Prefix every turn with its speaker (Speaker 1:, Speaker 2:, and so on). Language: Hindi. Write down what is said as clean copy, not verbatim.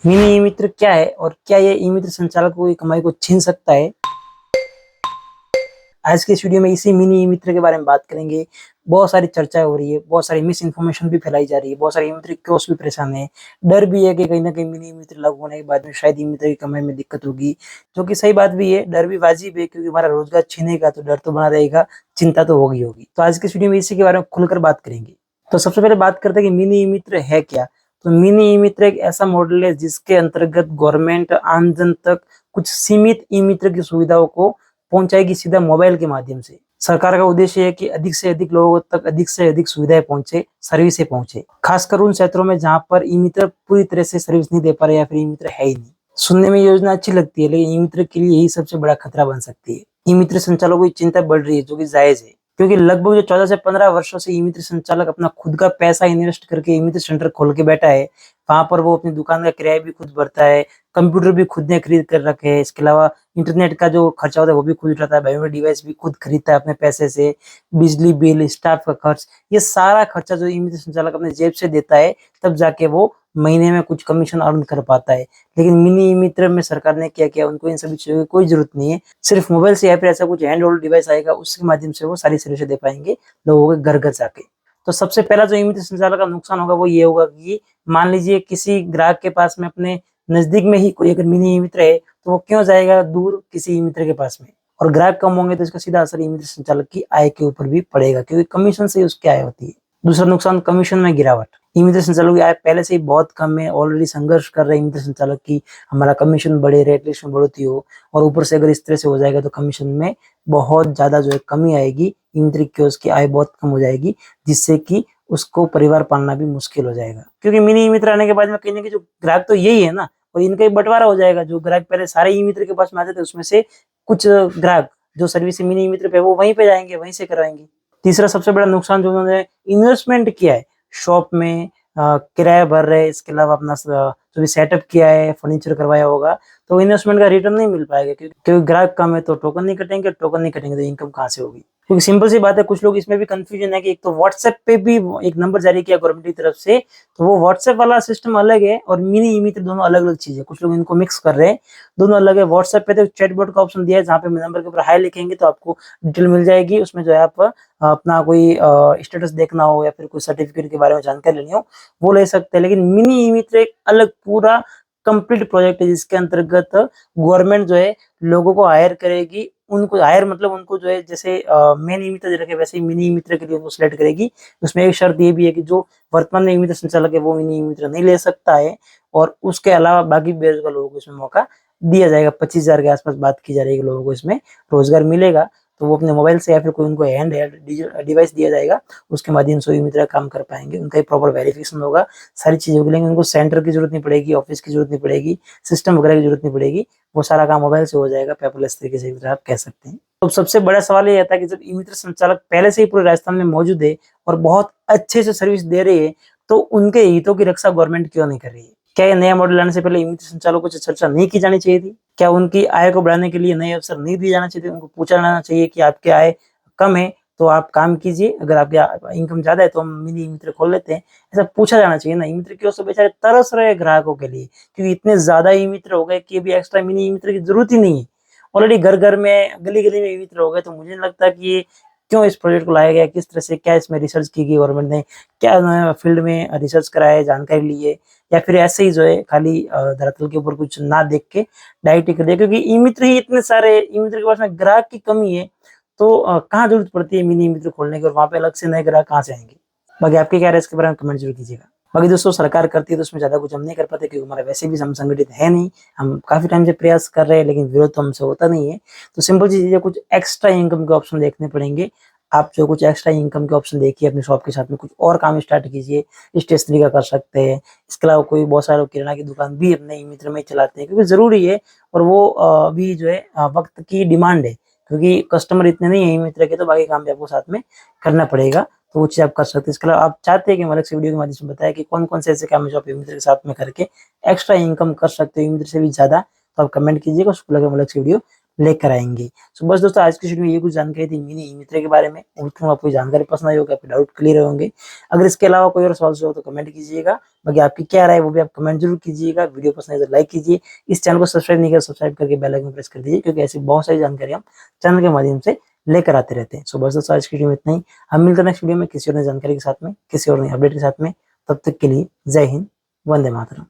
Speaker 1: मिनी ई मित्र क्या है और क्या ये ई मित्र संचालकों की कमाई को छीन सकता है? आज के इस वीडियो में इसी मिनी ई मित्र के बारे में बात करेंगे। बहुत सारी चर्चा हो रही है, बहुत सारी मिस इन्फॉर्मेशन भी फैलाई जा रही है, बहुत सारे ई मित्र कोर्स भी परेशान है। डर भी है कि कहीं न कहीं मिनी ई मित्र लागू होने के बाद में शायद ई मित्र की कमाई में दिक्कत होगी, जो कि सही बात भी है। डर भी वाजिब है क्योंकि हमारा रोजगार छीनेगा तो डर तो बना रहेगा, चिंता तो होगी। तो आज के इस वीडियो में इसी के बारे में खुलकर बात करेंगे। तो सबसे पहले बात करते हैं कि मिनी ई मित्र है क्या? तो मिनी ई मित्र एक ऐसा मॉडल है जिसके अंतर्गत गवर्नमेंट आम जन तक कुछ सीमित ई मित्र की सुविधाओं को पहुंचाएगी सीधा मोबाइल के माध्यम से। सरकार का उद्देश्य है कि अधिक से अधिक लोगों तक अधिक से अधिक सुविधाएं पहुंचे, सर्विसें पहुंचे। खासकर उन क्षेत्रों में जहां पर ई मित्र पूरी तरह से सर्विस नहीं दे पा रहे या फिर ई मित्र है ही नहीं। सुनने में योजना अच्छी लगती है, लेकिन ई मित्र के लिए यही सबसे बड़ा खतरा बन सकती है। ई मित्र संचालकों की चिंता बढ़ रही है, जो कि जायज है, क्योंकि लगभग जो 14 से 15 वर्षों से ई मित्र संचालक अपना खुद का पैसा इन्वेस्ट करके ई मित्र सेंटर खोल के बैठा है। वहां पर वो अपनी दुकान का किराया भी खुद भरता है, कंप्यूटर भी खुद ने खरीद कर रखे हैं। इसके अलावा इंटरनेट का जो खर्चा होता है वो भी खुद उठाता है, बायोमेट्रिक डिवाइस भी खुद खरीदता है अपने पैसे से, बिजली बिल, स्टाफ का खर्च, ये सारा खर्चा जो ई मित्र संचालक अपने जेब से देता है, तब जाके वो महीने में कुछ कमीशन अर्न कर पाता है। लेकिन मिनी ई मित्र में सरकार ने क्या किया, उनको इन सभी चीजों की कोई जरूरत नहीं है। सिर्फ मोबाइल से या फिर ऐसा कुछ हैंड होल्ड डिवाइस आएगा, उसके माध्यम से वो सारी सर्विसें दे पाएंगे लोगों के घर घर जाके। तो सबसे पहला जो ई मित्र संचालक का नुकसान होगा वो ये होगा कि मान लीजिए किसी ग्राहक के पास में अपने नजदीक में ही कोई अगर मिनी ई मित्र है, तो वो क्यों जाएगा दूर किसी ई मित्र के पास में। और ग्राहक कम होंगे तो इसका सीधा असर ई मित्र संचालक की आय के ऊपर भी पड़ेगा, क्योंकि कमीशन से ही उसकी आय होती है। दूसरा नुकसान, कमीशन में गिरावट। ई मित्र संचालक की आय पहले से ही बहुत कम है, ऑलरेडी संघर्ष कर रहे ई मित्र संचालक की हमारा कमीशन बढ़े, रेट लिस्ट में बढ़ोतरी हो, और ऊपर से अगर इस तरह से हो जाएगा तो कमीशन में बहुत ज्यादा जो है कमी आएगी। ई मित्र की उसकी आय बहुत कम हो जाएगी, जिससे कि उसको परिवार पालना भी मुश्किल हो जाएगा। क्योंकि मिनी ई मित्र आने के बाद में कहीं ना कहीं जो ग्राहक तो यही है ना, और इनका ही बंटवारा हो जाएगा। जो ग्राहक पहले सारे ई मित्र के पास में आते थे, उसमें से कुछ ग्राहक जो सर्विस मिनी ई मित्र पे वो वहीं पे जाएंगे, वहीं से करवाएंगे। तीसरा सबसे बड़ा नुकसान जो उन्होंने इन्वेस्टमेंट किया है शॉप में, किराया भर रहे, इसके अलावा अपना जो भी सेटअप किया है, फर्नीचर करवाया होगा, तो इन्वेस्टमेंट का रिटर्न नहीं मिल पाएगा, क्योंकि ग्राहक कम है तो टोकन नहीं कटेंगे, टोकन नहीं कटेंगे तो इनकम कहाँ से होगी। क्योंकि सिंपल सी बात है, कुछ लोग इसमें भी कंफ्यूजन है कि एक तो व्हाट्सएप पे भी एक नंबर जारी किया गवर्नमेंट की तरफ से, तो वो व्हाट्सएप वाला सिस्टम अलग है और मिनी ई मित्र दोनों अलग अलग चीज है। कुछ लोग इनको मिक्स कर रहे हैं, दोनों अलग है। व्हाट्सएप पे तो चैटबॉट का ऑप्शन दिया है, जहाँ पे नंबर के ऊपर हाई लिखेंगे तो आपको डिटेल मिल जाएगी। उसमें जो है आप अपना कोई स्टेटस देखना हो या फिर कोई सर्टिफिकेट के बारे में जानकारी लेनी हो, वो ले सकते हैं। लेकिन मिनी ई मित्र एक अलग पूरा कंप्लीट प्रोजेक्ट है, जिसके अंतर्गत गवर्नमेंट जो है लोगों को हायर करेगी। उनको हायर मतलब उनको जो है जैसे मेन ई मित्र रखे वैसे ही मिनी ई मित्र के लिए उनको सिलेक्ट करेगी। उसमें एक शर्त ये भी है कि जो वर्तमान में ई मित्र संचालक है वो मिनी ई मित्र नहीं ले सकता है, और उसके अलावा बाकी बेरोजगार लोगों को इसमें मौका दिया जाएगा। 25,000 के आसपास बात की जा रही है कि लोगों को इसमें रोजगार मिलेगा। तो वो अपने मोबाइल से या फिर कोई उनको हैंड डिवाइस दिया जाएगा, उसके माध्यम से ई मित्र काम कर पाएंगे। उनका एक प्रॉपर वेरिफिकेशन होगा, सारी चीजों के लिए उनको सेंटर की जरूरत नहीं पड़ेगी, ऑफिस की जरूरत नहीं पड़ेगी, सिस्टम वगैरह की जरूरत नहीं पड़ेगी। वो सारा काम मोबाइल से हो जाएगा, पेपरलेस तरीके से आप कह सकते हैं। तो सबसे बड़ा सवाल ये आता है कि जब ई मित्र संचालक पहले से ही पूरे राजस्थान में मौजूद है और बहुत अच्छे से सर्विस दे रही है, तो उनके हितों की रक्षा गवर्नमेंट क्यों नहीं कर रही है? क्या ये नया मॉडल लाने से पहले ई मित्र संचालकों से चर्चा नहीं की जानी चाहिए थी? क्या उनकी आय को बढ़ाने के लिए नए अवसर नहीं दिए जाना चाहिए? उनको पूछा जाना चाहिए कि आपकी आय कम है तो आप काम कीजिए, अगर आपकी इनकम ज्यादा है तो हम मिनी ई मित्र खोल लेते हैं। ऐसा पूछा जाना चाहिए ना। ई मित्र क्यों सब बेचारे तरस रहे ग्राहकों के लिए, क्योंकि इतने ज्यादा ई मित्र हो गए कि अभी एक्स्ट्रा मिनी ई मित्र की जरूरत ही नहीं है। ऑलरेडी घर घर में, गली गली में ई मित्र हो गए, तो मुझे नहीं लगता कि ये क्यों इस प्रोजेक्ट को लाया गया, किस तरह से, क्या इसमें रिसर्च की गई गवर्नमेंट ने, क्या फील्ड में रिसर्च कराया है, जानकारी ली है, या फिर ऐसे ही जो है खाली धरातल के ऊपर कुछ ना देख के डायरेक्ट ही कर दिया। क्योंकि ई मित्र ही इतने सारे, ई मित्र के पास में ग्राहक की कमी है, तो कहाँ जरूरत पड़ती है मिनी ई मित्र खोलने की, और वहां पे अलग से नए ग्राहक कहाँ से आएंगे। बाकी आपके क्या राय है इसके बारे में कमेंट जरूर कीजिएगा। बाकी दोस्तों, सरकार करती है तो उसमें ज्यादा कुछ हम नहीं कर पाते, क्योंकि हमारा वैसे भी हम संगठित है नहीं। हम काफी टाइम से प्रयास कर रहे हैं, लेकिन विरोध तो हमसे होता नहीं है। तो सिंपल सी चीज है, कुछ एक्स्ट्रा इनकम के ऑप्शन देखने पड़ेंगे। आप जो कुछ एक्स्ट्रा इनकम के ऑप्शन देखिए, अपनी शॉप के साथ में कुछ और काम स्टार्ट कीजिए। स्टेशनरी का कर सकते हैं, इसके अलावा कोई बहुत सारे लोग किराना की दुकान भी अपने ई मित्र में चलाते हैं, क्योंकि जरूरी है। और वो अभी जो है वक्त की डिमांड है, क्योंकि कस्टमर इतने नहीं है ई मित्र के, तो बाकी काम भी आपको साथ में करना पड़ेगा। तो वो चीज आप कर सकते हैं। इसके अलावा आप चाहते हैं कि मैं अलग से वीडियो के माध्यम से बताया कि कौन कौन से ऐसे काम है जो आप ई मित्र के साथ में करके एक्स्ट्रा इनकम कर सकते हो ई मित्र से भी ज्यादा, तो आप कमेंट कीजिएगा, उसको लगे अलग से वीडियो लेकर आएंगे। सो बस दोस्तों, आज की वीडियो में ये कुछ जानकारी थी मिनी ई मित्र के बारे में। उम्मीद करूँ आपको जानकारी पसंद आई होगी, आपके डाउट क्लियर होंगे। अगर इसके अलावा कोई और सवाल हो तो कमेंट कीजिएगा। बाकी आपकी क्या राय है वो भी आप कमेंट जरूर कीजिएगा। वीडियो पसंद है तो लाइक कीजिए। इस चैनल को सब्सक्राइब नहीं किया, सब्सक्राइब करके बेल आइकन प्रेस कर दीजिए, क्योंकि ऐसी बहुत सारी जानकारी हम चैनल के माध्यम से लेकर आते रहते हैं। सो बस दोस्तों, आज की वीडियो में इतना ही। हम मिलते हैं नेक्स्ट वीडियो में किसी और नई जानकारी के साथ में, किसी और नई अपडेट के साथ में। तब तक के लिए जय हिंद, वंदे मातरम।